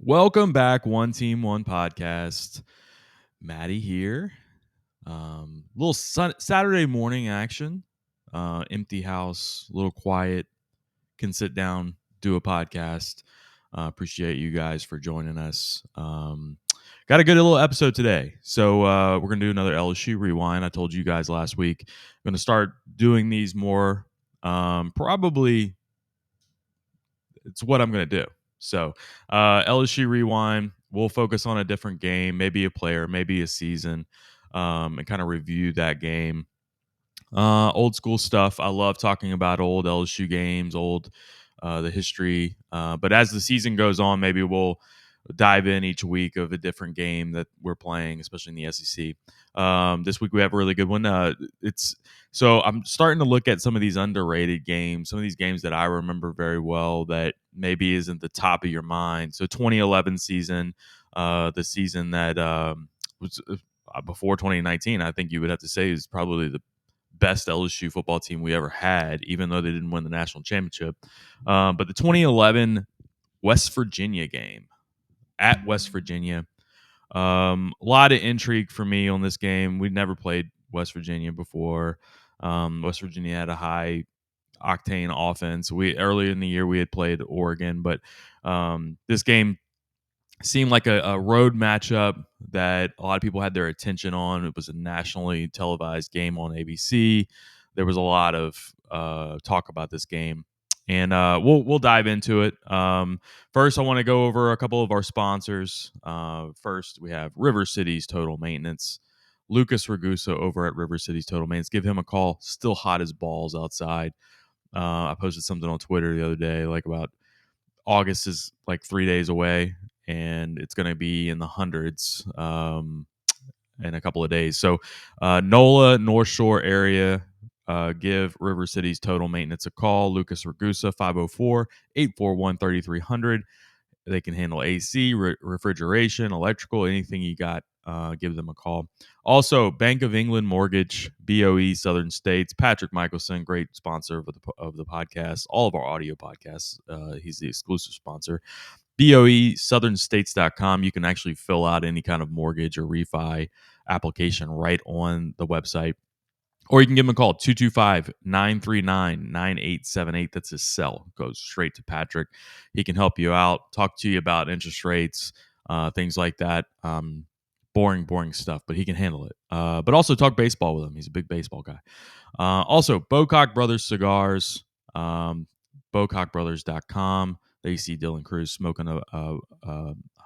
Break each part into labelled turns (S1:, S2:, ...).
S1: Welcome back, One Team, One Podcast. Maddie here. Little Saturday morning action. Empty house, a little quiet. Can sit down, do a podcast. Appreciate you guys for joining us. Got a good little episode today. So we're going to do another LSU rewind. I told you guys last week. I'm going to start doing these more. Probably it's what I'm going to do. So LSU rewind. We'll focus on a different game, maybe a player, maybe a season, and kind of review that game. Old school stuff. I love talking about old LSU games, the history. But as the season goes on, maybe we'll dive in each week of a different game that we're playing, especially in the SEC. This week we have a really good one. So I'm starting to look at some of these underrated games, some of these games that I remember very well that maybe isn't the top of your mind. So 2011 season, the season that was before 2019, I think you would have to say is probably the best LSU football team we ever had, even though they didn't win the national championship. But the 2011 West Virginia game at West Virginia, a lot of intrigue for me on this game. We'd never played West Virginia before. West Virginia had a high octane offense. Earlier in the year we had played Oregon, but this game seemed like a road matchup that a lot of people had their attention on. It was a nationally televised game on ABC. There was a lot of talk about this game, and we'll dive into it. First, I want to go over a couple of our sponsors. First, we have River Cities Total Maintenance. Lucas Ragusa over at River Cities Total Maintenance. Give him a call. Still hot as balls outside. I posted something on Twitter the other day, like about August is like 3 days away, and it's going to be in the hundreds in a couple of days. So NOLA, North Shore area, give River Cities Total Maintenance a call. Lucas Ragusa, 504-841-3300. They can handle AC, refrigeration, electrical, anything you got. Give them a call. Also, Bank of England Mortgage, BOE Southern States. Patrick Michelson, great sponsor of the podcast, all of our audio podcasts. He's the exclusive sponsor. BOESouthernStates.com. You can actually fill out any kind of mortgage or refi application right on the website. Or you can give him a call, 225-939-9878. That's his cell. Goes straight to Patrick. He can help you out, talk to you about interest rates, things like that. Boring stuff, but he can handle it. But also talk baseball with him. He's a big baseball guy. Also, Bocock Brothers Cigars, BocockBrothers.com. There you see Dylan Cruz smoking a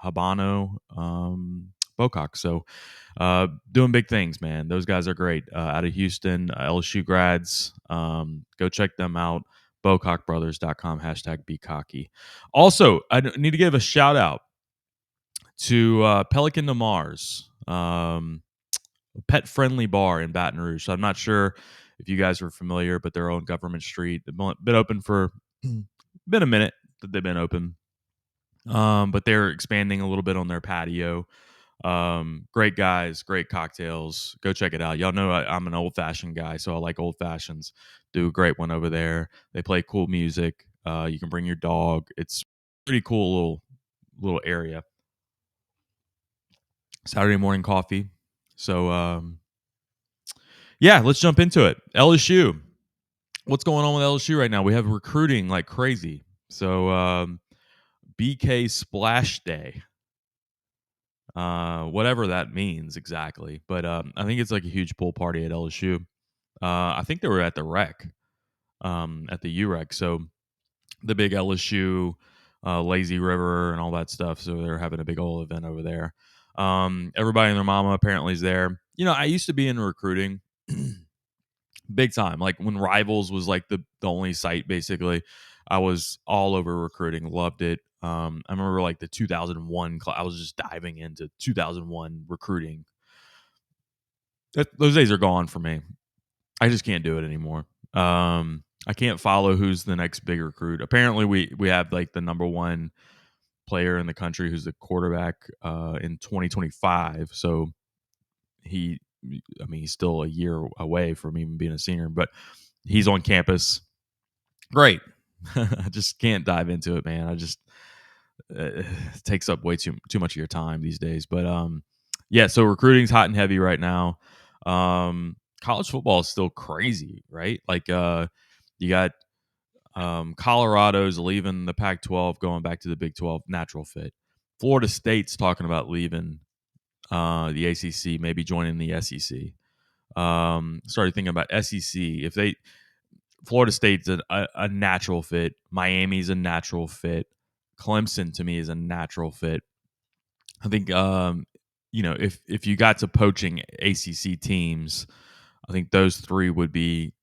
S1: Habano Bocock. So doing big things, man. Those guys are great. Out of Houston, LSU grads. Go check them out. BocockBrothers.com, #BeCocky. Also, I need to give a shout out to Pelican to Mars, a pet-friendly bar in Baton Rouge. So I'm not sure if you guys are familiar, but they're on Government Street. They've been open for been a minute that they've been open, but they're expanding a little bit on their patio. Great guys, great cocktails. Go check it out. Y'all know I'm an old-fashioned guy, so I like old fashions. Do a great one over there. They play cool music. You can bring your dog. It's pretty cool little area. Saturday morning coffee. So, yeah, let's jump into it. LSU. What's going on with LSU right now? We have recruiting like crazy. So, BK Splash Day. Whatever that means exactly. But I think it's like a huge pool party at LSU. I think they were at the rec, at the UREC. So, the big LSU, Lazy River, and all that stuff. So, they're having a big old event over there. Everybody and their mama apparently is there. You know, I used to be in recruiting big time. Like when Rivals was like the only site, basically, I was all over recruiting, loved it. I remember like the 2001 I was just diving into 2001 recruiting. Those days are gone for me. I just can't do it anymore. I can't follow who's the next big recruit. Apparently we have like the number one player in the country who's the quarterback in 2025. So he's still a year away from even being a senior, but he's on campus. Great. I just can't dive into it, man. takes up way too much of your time these days. But yeah, so recruiting's hot and heavy right now. College football is still crazy, right? Like you got Colorado's leaving the Pac-12, going back to the Big 12, natural fit. Florida State's talking about leaving the ACC, maybe joining the SEC. Started thinking about SEC. If they Florida State's a natural fit. Miami's a natural fit. Clemson to me is a natural fit. I think if you got to poaching ACC teams, I think those three would be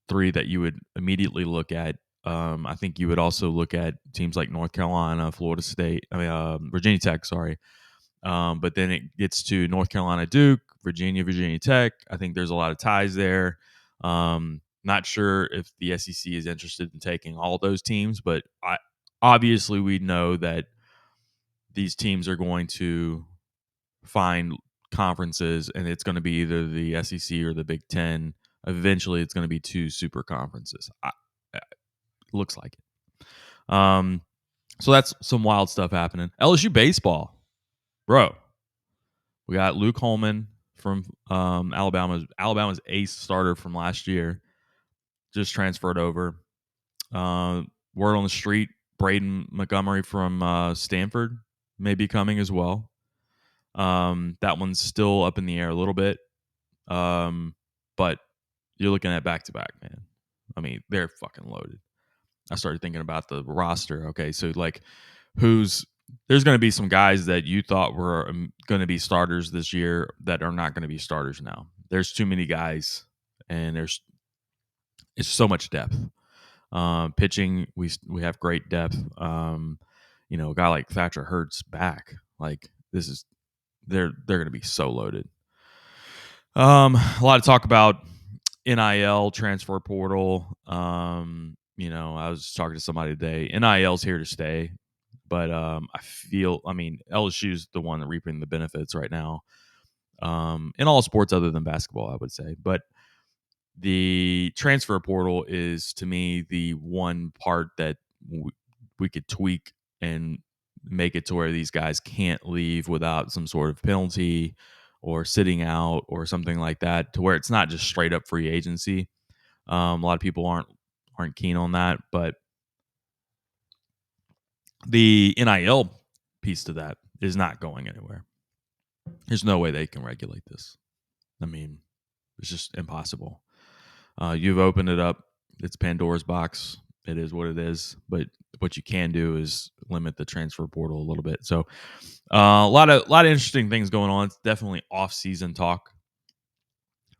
S1: three that you would immediately look at. I think you would also look at teams like North Carolina, Florida State, Virginia Tech. Sorry, but then it gets to North Carolina, Duke, Virginia Tech. I think there's a lot of ties there. Not sure if the SEC is interested in taking all those teams, but obviously we know that these teams are going to find conferences, and it's going to be either the SEC or the Big Ten. Eventually, it's going to be two super conferences. Looks like it. So that's some wild stuff happening. LSU baseball, bro. We got Luke Holman from Alabama's ace starter from last year, just transferred over. Word on the street, Braden Montgomery from Stanford may be coming as well. That one's still up in the air a little bit. But you're looking at back-to-back, man. I mean, they're fucking loaded. I started thinking about the roster. Okay, so like there's going to be some guys that you thought were going to be starters this year that are not going to be starters now. There's too many guys, and it's so much depth. Pitching, we have great depth. A guy like Thatcher Hurts back. Like they're going to be so loaded. A lot of talk about NIL, transfer portal. I was talking to somebody today. NIL's here to stay, but I LSU's the one reaping the benefits right now. In all sports other than basketball, I would say. But the transfer portal is, to me, the one part that we could tweak and make it to where these guys can't leave without some sort of penalty or sitting out or something like that, to where it's not just straight up free agency. A lot of people aren't keen on that, but the NIL piece to that is not going anywhere. There's no way they can regulate this. I mean, it's just impossible. You've opened it up. It's Pandora's box. It is what it is. But what you can do is limit the transfer portal a little bit. So a lot of interesting things going on. It's definitely off-season talk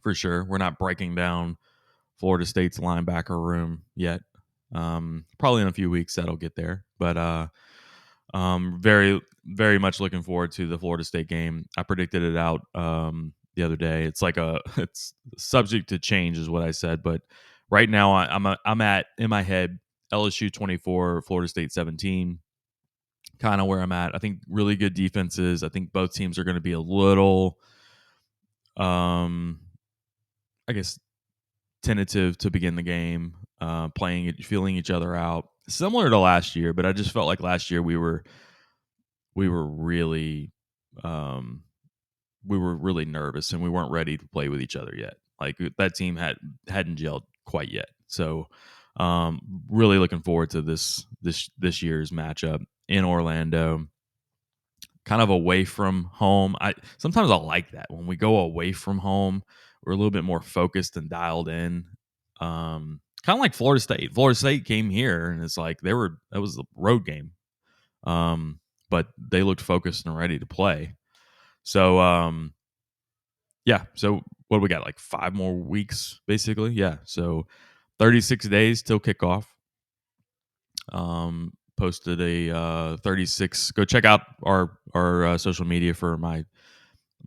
S1: for sure. We're not breaking down Florida State's linebacker room yet. Probably in a few weeks that'll get there. But very, very much looking forward to the Florida State game. I predicted it out the other day. It's like it's subject to change is what I said, but right now I'm at, in my head, LSU 24, Florida State 17, kind of where I'm at. I think really good defenses. I think both teams are going to be a little, I guess, tentative to begin the game, playing it, feeling each other out, similar to last year. But I just felt like last year we were really nervous and we weren't ready to play with each other yet. Like that team hadn't gelled quite yet. So really looking forward to this year's matchup in Orlando, kind of away from home. Sometimes I like that when we go away from home, we're a little bit more focused and dialed in. Kind of like Florida State. Florida State came here and it's like that was a road game. But they looked focused and ready to play. So, yeah. So what do we got? Like 5 more weeks, basically. Yeah. So 36 days till kickoff. Posted a 36. Go check out our social media for my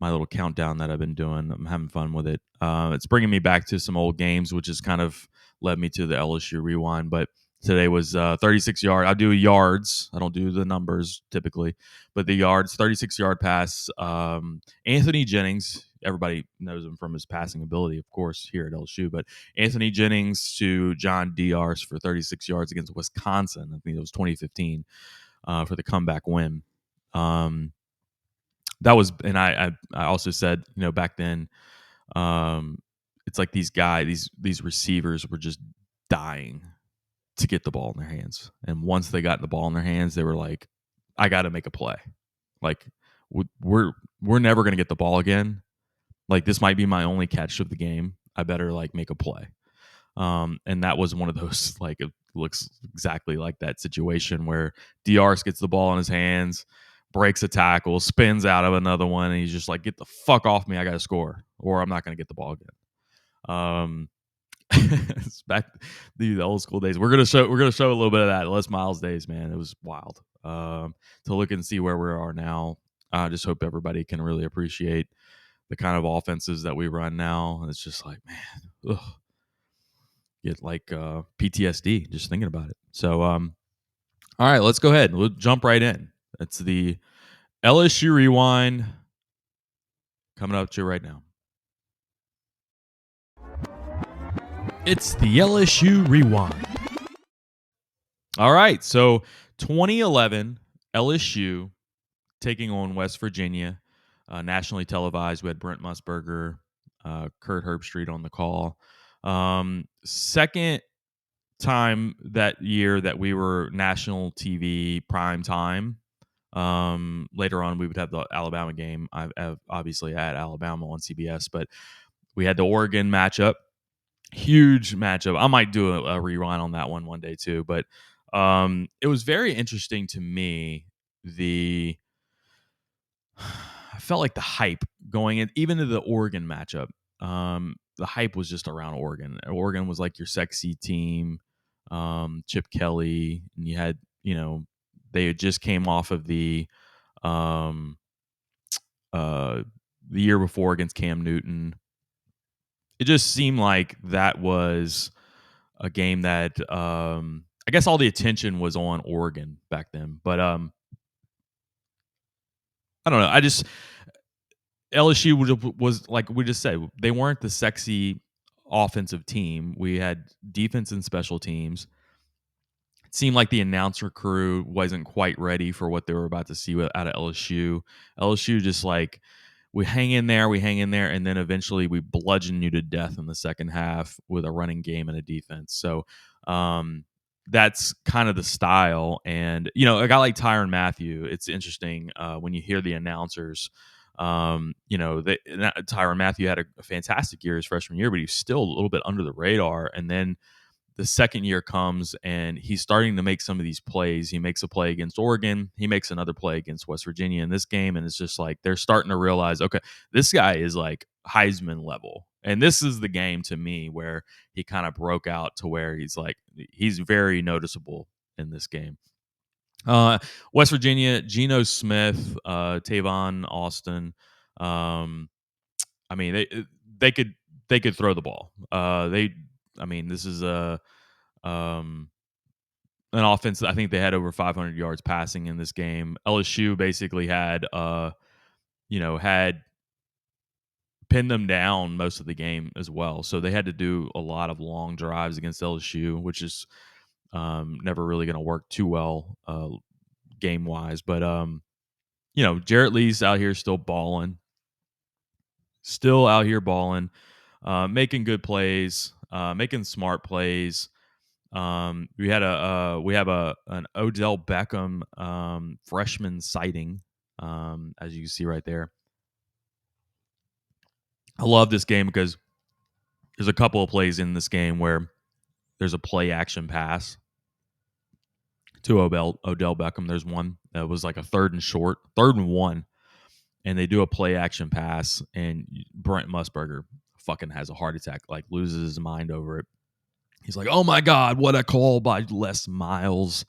S1: little countdown that I've been doing. I'm having fun with it. It's bringing me back to some old games, which has kind of led me to the LSU rewind. But today was 36 yard. I do yards. I don't do the numbers typically, but the yards, 36-yard pass. Anthony Jennings, everybody knows him from his passing ability, of course, here at LSU. But Anthony Jennings to John Diarse for 36 yards against Wisconsin. I think it was 2015. for the comeback win. That was, and I also said, back then, it's like these receivers were just dying to get the ball in their hands, and once they got the ball in their hands, they were like, I got to make a play. Like, we're never going to get the ball again. Like, this might be my only catch of the game. I better like make a play. And that was one of those, like, it looks exactly like that situation where Diarce gets the ball in his hands, breaks a tackle, spins out of another one, and he's just like, get the fuck off me. I got to score, or I'm not going to get the ball again. It's back the old school days. We're gonna show a little bit of that Les Miles days, man. It was wild. To look and see where we are now. I just hope everybody can really appreciate the kind of offenses that we run now. It's just like, man, ugh, get like PTSD just thinking about it. So, all right, let's go ahead. We'll jump right in. It's the LSU Rewind coming up to you right now. It's the LSU Rewind. All right, so 2011 LSU taking on West Virginia, nationally televised. We had Brent Musburger, Kurt Herbstreit on the call. Second time that year that we were national TV prime time. Later on, we would have the Alabama game. I've obviously had Alabama on CBS, but we had the Oregon matchup. Huge matchup. I might do a rewind on that one day too, but it was very interesting to me. I felt like the hype going in, even to the Oregon matchup. The hype was just around Oregon. Oregon was like your sexy team, Chip Kelly, and you had, they had just came off of um, the year before against Cam Newton. It just seemed like that was a game that I guess all the attention was on Oregon back then. But I don't know. LSU was like we just said, they weren't the sexy offensive team. We had defense and special teams. It seemed like the announcer crew wasn't quite ready for what they were about to see out of LSU. LSU just like, we hang in there, and then eventually we bludgeon you to death in the second half with a running game and a defense. So that's kind of the style. And, a guy like Tyrann Mathieu, it's interesting when you hear the announcers. Tyrann Mathieu had a fantastic year his freshman year, but he's still a little bit under the radar. And then the second year comes and he's starting to make some of these plays. He makes a play against Oregon. He makes another play against West Virginia in this game. And it's just like they're starting to realize, okay, this guy is like Heisman level. And this is the game to me where he kind of broke out to where he's very noticeable in this game. West Virginia, Geno Smith, Tavon Austin. I mean, they could throw the ball. This is an offense. I think they had over 500 yards passing in this game. LSU basically had pinned them down most of the game as well. So they had to do a lot of long drives against LSU, which is never really going to work too well game wise. But Jarrett Lee's out here still balling, making good plays, making smart plays. We have an Odell Beckham freshman sighting, as you can see right there. I love this game because there's a couple of plays in this game where there's a play action pass to Odell Beckham. There's one that was like a third and 1, and they do a play action pass, and Brent Musburger fucking has a heart attack, like loses his mind over it. He's like, oh my God, what a call by Les Miles.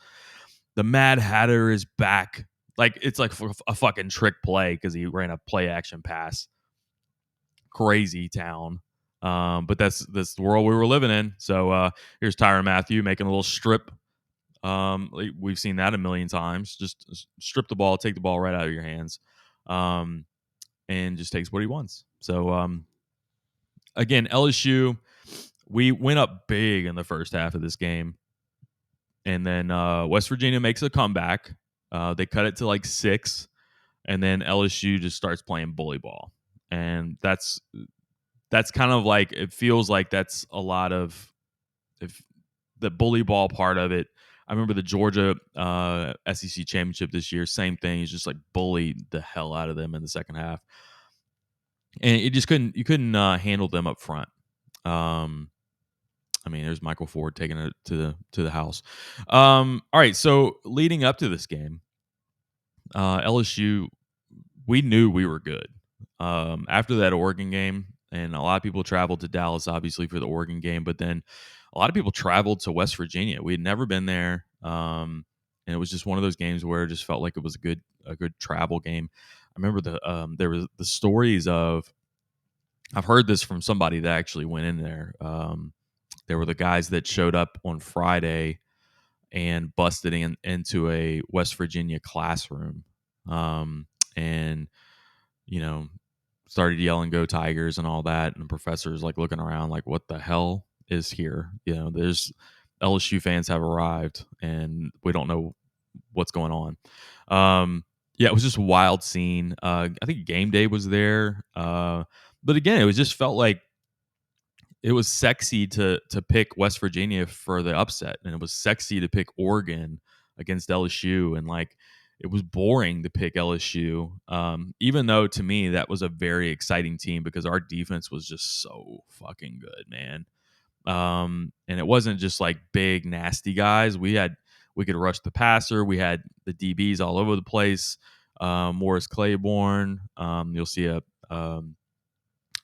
S1: The Mad Hatter is back. Like, it's like a fucking trick play because he ran a play action pass. Crazy town. But that's the world we were living in. So here's Tyrann Mathieu making a little strip. We've seen that a million times. Just strip the ball, take the ball right out of your hands, and just takes what he wants. So again, LSU, we went up big in the first half of this game. And then West Virginia makes a comeback. They cut it to like 6, and then LSU just starts playing bully ball, and that's kind of like, it feels like that's a lot of, if the bully ball part of it. I remember the Georgia SEC championship this year. Same thing. He's just like bullied the hell out of them in the second half, and you couldn't handle them up front. I mean, there's Michael Ford taking it to the house. All right, so leading up to this game, LSU, we knew we were good. After that Oregon game, and a lot of people traveled to Dallas, obviously, for the Oregon game, but then a lot of people traveled to West Virginia. We had never been there, and it was just one of those games where it just felt like it was a good travel game. I remember there was the stories of, I've heard this from somebody that actually went in there. There were the guys that showed up on Friday and busted into a West Virginia classroom, and you know, started yelling "Go Tigers" and all that, and the professor's like looking around like, "What the hell is here?" There's LSU fans have arrived, and we don't know what's going on. Yeah, it was just a wild scene. I think Game Day was there, but again, it was just felt like it was sexy to pick West Virginia for the upset, and it was sexy to pick Oregon against LSU, and like it was boring to pick LSU. Even though to me that was a very exciting team because our defense was just so fucking good, man. And it wasn't just like big nasty guys. We could rush the passer. We had the DBs all over the place. Morris Claiborne. You'll see a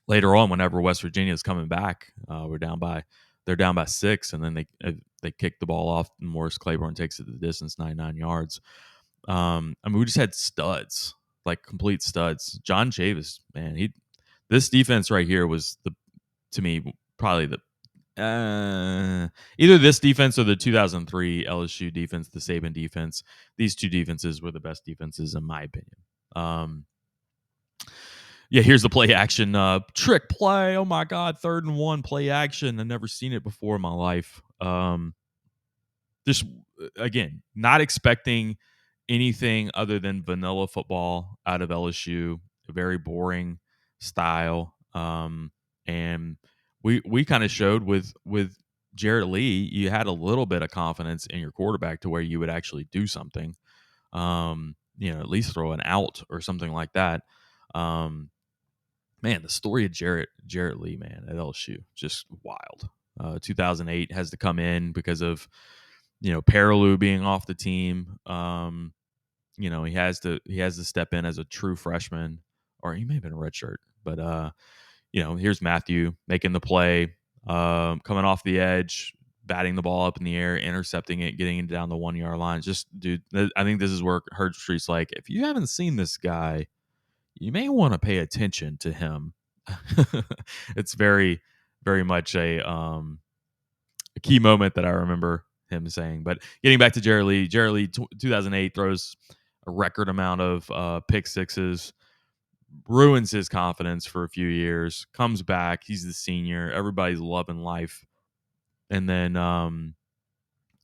S1: later on, whenever West Virginia is coming back, they're down by 6, and then they kick the ball off, and Morris Claiborne takes it the distance, 99 yards. I mean, we just had studs, like complete studs. John Chavis, man, this defense right here was to me probably either this defense or the 2003 LSU defense, the Saban defense. These two defenses were the best defenses in my opinion. Yeah, here's the play action trick play. Oh my God, 3rd and 1 play action. I've never seen it before in my life. Just again, not expecting anything other than vanilla football out of LSU. A very boring style. And we kind of showed with Jarrett Lee, you had a little bit of confidence in your quarterback to where you would actually do something. At least throw an out or something like that. Man, the story of Jarrett Lee, man, at LSU, just wild. 2008 has to come in because of Paraloo being off the team. He has to step in as a true freshman, or he may have been a redshirt. But here's Matthew making the play, coming off the edge, batting the ball up in the air, intercepting it, getting it down the 1-yard line. Just, dude, I think this is where Herd Street's like, if you haven't seen this guy, you may want to pay attention to him. It's very, very much a key moment that I remember him saying. But getting back to Jarrett Lee, 2008 throws a record amount of pick sixes, ruins his confidence for a few years, comes back. He's the senior. Everybody's loving life. And then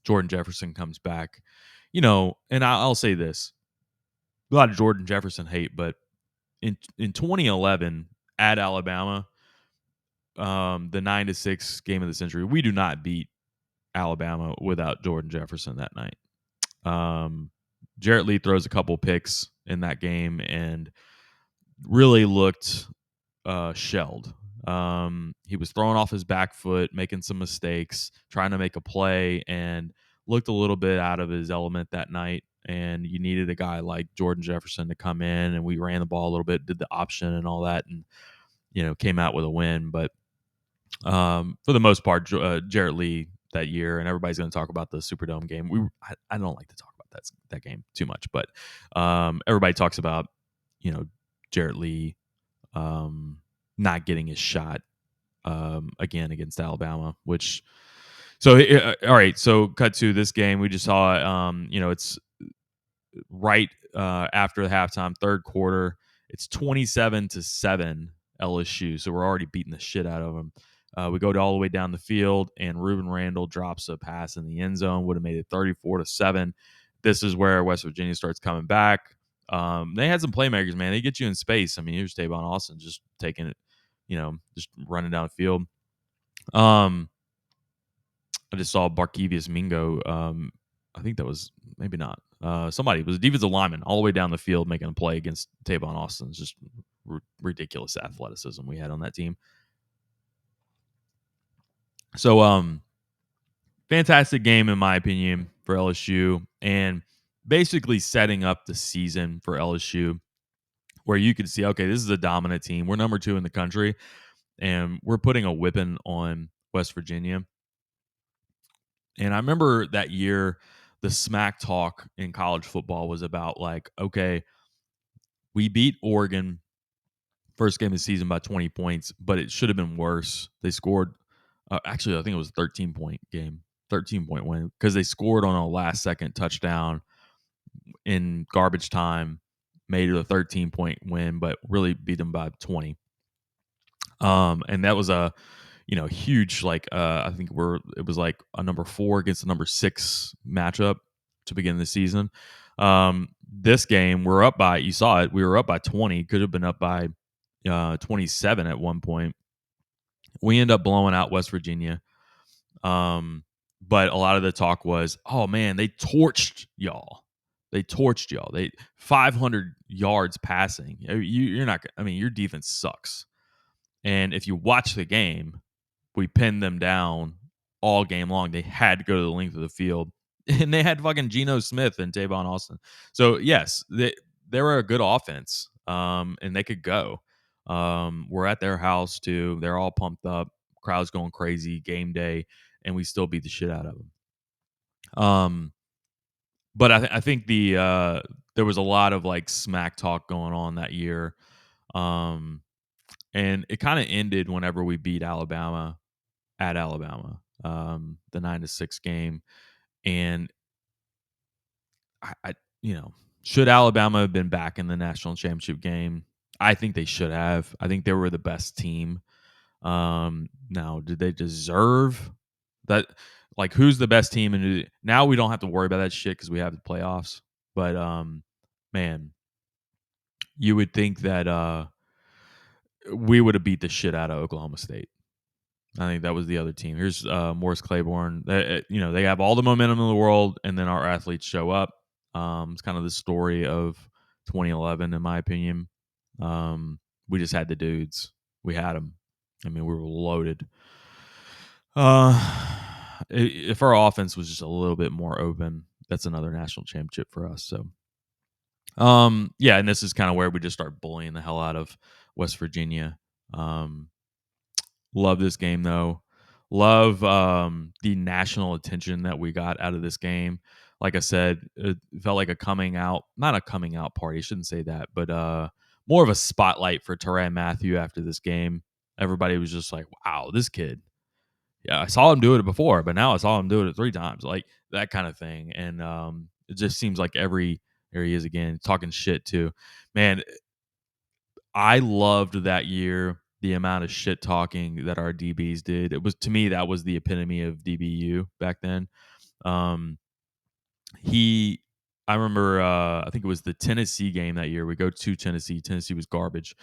S1: Jordan Jefferson comes back. And I'll say this. A lot of Jordan Jefferson hate, but in 2011 at Alabama, the 9-6 game of the century, we do not beat Alabama without Jordan Jefferson that night. Jarrett Lee throws a couple picks in that game and really looked shelled. He was throwing off his back foot, making some mistakes, trying to make a play, and looked a little bit out of his element that night. And you needed a guy like Jordan Jefferson to come in, and we ran the ball a little bit, did the option and all that, and came out with a win. But for the most part, Jarrett Lee that year, and everybody's going to talk about the Superdome game. I don't like to talk about that game too much, but everybody talks about Jarrett Lee not getting his shot again against Alabama, which. So all right, so cut to this game. We just saw it's right after the halftime, third quarter. It's 27-7 LSU, so we're already beating the shit out of them. We go all the way down the field, and Ruben Randall drops a pass in the end zone. Would have made it 34-7. this is where West Virginia starts coming back. They had some playmakers, man. They get you in space. I mean, here's Tavon Austin just taking it, just running down the field. I just saw Barkevius Mingo. I think that was maybe not. Somebody, it was a defensive lineman all the way down the field making a play against Tavon Austin. It's just ridiculous athleticism we had on that team. So, fantastic game in my opinion for LSU, and basically setting up the season for LSU, where you could see, okay, this is a dominant team. We're number 2 in the country, and we're putting a whipping on West Virginia. And I remember that year, the smack talk in college football was about like, okay, we beat Oregon first game of the season by 20 points, but it should have been worse. They scored, actually, I think it was a 13-point game, 13-point win, because they scored on a last-second touchdown in garbage time, made it a 13-point win, but really beat them by 20. And that was a huge, like, I think it was like a number 4 against the number 6 matchup to begin the season. This game, we're up by, you saw it, we were up by 20, could have been up by 27 at one point. We end up blowing out West Virginia. But a lot of the talk was, oh man, they torched y'all. They 500 yards passing. You're not, I mean, your defense sucks. And if you watch the game, we pinned them down all game long. They had to go to the length of the field, and they had fucking Geno Smith and Tavon Austin. So yes, they were a good offense, and they could go. We're at their house too. They're all pumped up. Crowd's going crazy. Game day, and we still beat the shit out of them. But I think there was a lot of like smack talk going on that year. And it kind of ended whenever we beat Alabama at Alabama, the 9-6 game. And I should Alabama have been back in the national championship game? I think they should have. I think they were the best team. Now, did they deserve that? Like, who's the best team? And now we don't have to worry about that shit because we have the playoffs. But man, you would think that we would have beat the shit out of Oklahoma State. I think that was the other team. Here's Morris Claiborne. They have all the momentum in the world, and then our athletes show up. It's kind of the story of 2011, in my opinion. We just had the dudes. We had them. I mean, we were loaded. If our offense was just a little bit more open, that's another national championship for us. So, yeah, and this is kind of where we just start bullying the hell out of West Virginia. Love this game though. Love the national attention that we got out of this game. Like I said, it felt like not a coming out party. I shouldn't say that, but more of a spotlight for Tyrann Mathieu after this game. Everybody was just like, wow, this kid. Yeah, I saw him do it before, but now I saw him do it 3 times, like that kind of thing. And it just seems like there he is again, talking shit too. Man, I loved that year the amount of shit talking that our DBs did. It was, to me, that was the epitome of DBU back then. I remember, I think it was the Tennessee game that year. We go to Tennessee. Tennessee was garbage.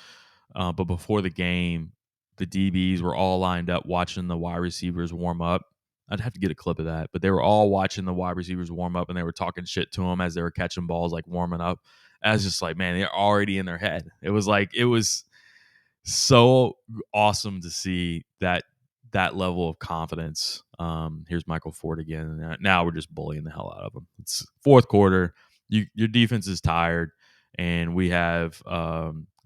S1: But before the game, the DBs were all lined up watching the wide receivers warm up. I'd have to get a clip of that, but they were all watching the wide receivers warm up, and they were talking shit to them as they were catching balls, like warming up. I was just like, man, they're already in their head. It was so awesome to see that level of confidence. Here's Michael Ford again. Now we're just bullying the hell out of them. It's fourth quarter. Your defense is tired, and we have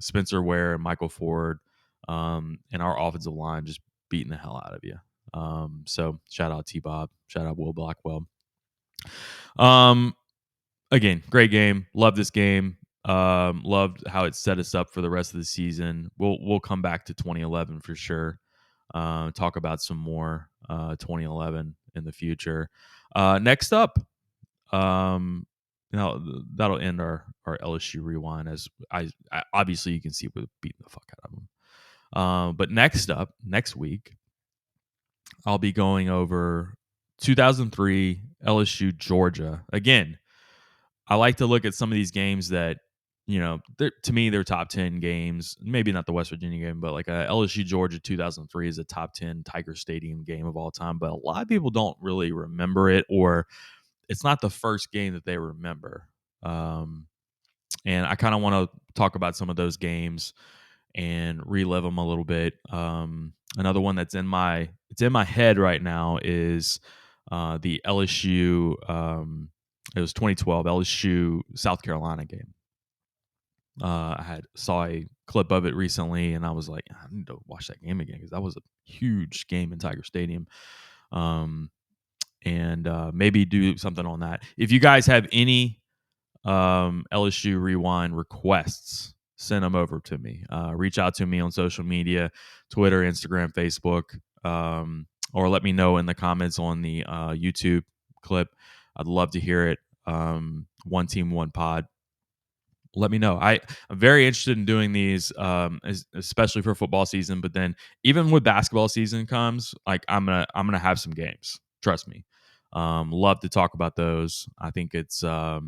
S1: Spencer Ware and Michael Ford and our offensive line just beating the hell out of you. So shout out T-Bob. Shout out Will Blackwell. Again, great game. Love this game. Loved how it set us up for the rest of the season. We'll come back to 2011 for sure. Talk about some more 2011 in the future. Next up, that'll end our LSU rewind, as I obviously you can see we're beating the fuck out of them. But next week, I'll be going over 2003 LSU Georgia again. I like to look at some of these games that, to me, they're top 10 games. Maybe not the West Virginia game, but like LSU Georgia 2003 is a top 10 Tiger Stadium game of all time. But a lot of people don't really remember it, or it's not the first game that they remember. And I kind of want to talk about some of those games and relive them a little bit. Another one that's in my head right now is the LSU. It was 2012 LSU South Carolina game. I saw a clip of it recently, and I was like, I need to watch that game again because that was a huge game in Tiger Stadium. And maybe do something on that. If you guys have any LSU Rewind requests, send them over to me. Reach out to me on social media, Twitter, Instagram, Facebook, or let me know in the comments on the YouTube clip. I'd love to hear it. One team, one pod. Let me know. I'm very interested in doing these, especially for football season. But then, even with basketball season comes, like I'm gonna have some games. Trust me. Love to talk about those. I think it's a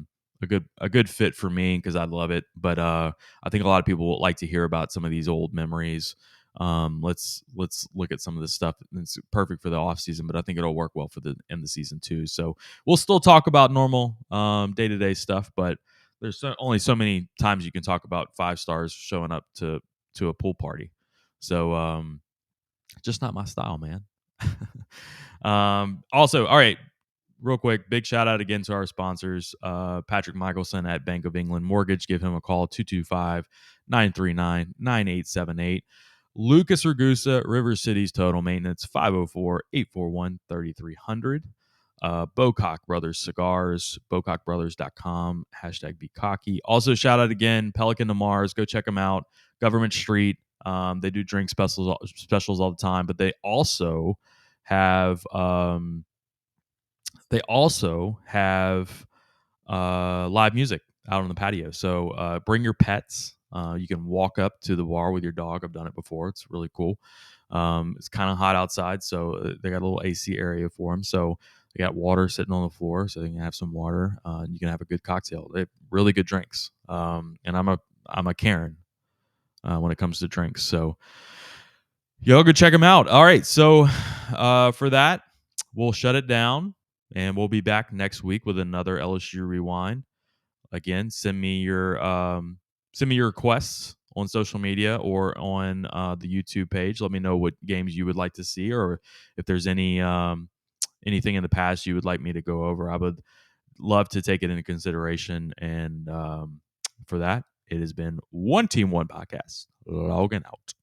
S1: good fit for me because I love it. But I think a lot of people would like to hear about some of these old memories. Let's look at some of this stuff. It's perfect for the off season, but I think it'll work well for the end of the season too. So we'll still talk about normal day to day stuff, but there's only so many times you can talk about 5 stars showing up to a pool party. So just not my style, man. Also, all right, real quick, big shout out again to our sponsors, Patrick Michelson at Bank of England Mortgage. Give him a call, 225-939-9878. Lucas Ragusa, River Cities Total Maintenance, 504-841-3300. Bocock Brothers Cigars, bocockbrothers.com, hashtag be cocky. Also, shout out again, Pelican to Mars. Go check them out. Government Street. They do drink specials all the time, but they also have live music out on the patio. So bring your pets. You can walk up to the bar with your dog. I've done it before. It's really cool. It's kind of hot outside, so they got a little AC area for them. So they got water sitting on the floor, so they can have some water. You can have a good cocktail. They have really good drinks. And I'm a Karen when it comes to drinks. So y'all go check them out. All right, so for that, we'll shut it down, and we'll be back next week with another LSU Rewind. Again, send me your requests on social media or on the YouTube page. Let me know what games you would like to see, or if there's anything in the past you would like me to go over. I would love to take it into consideration. And for that, it has been One Team, One Podcast. Logging out.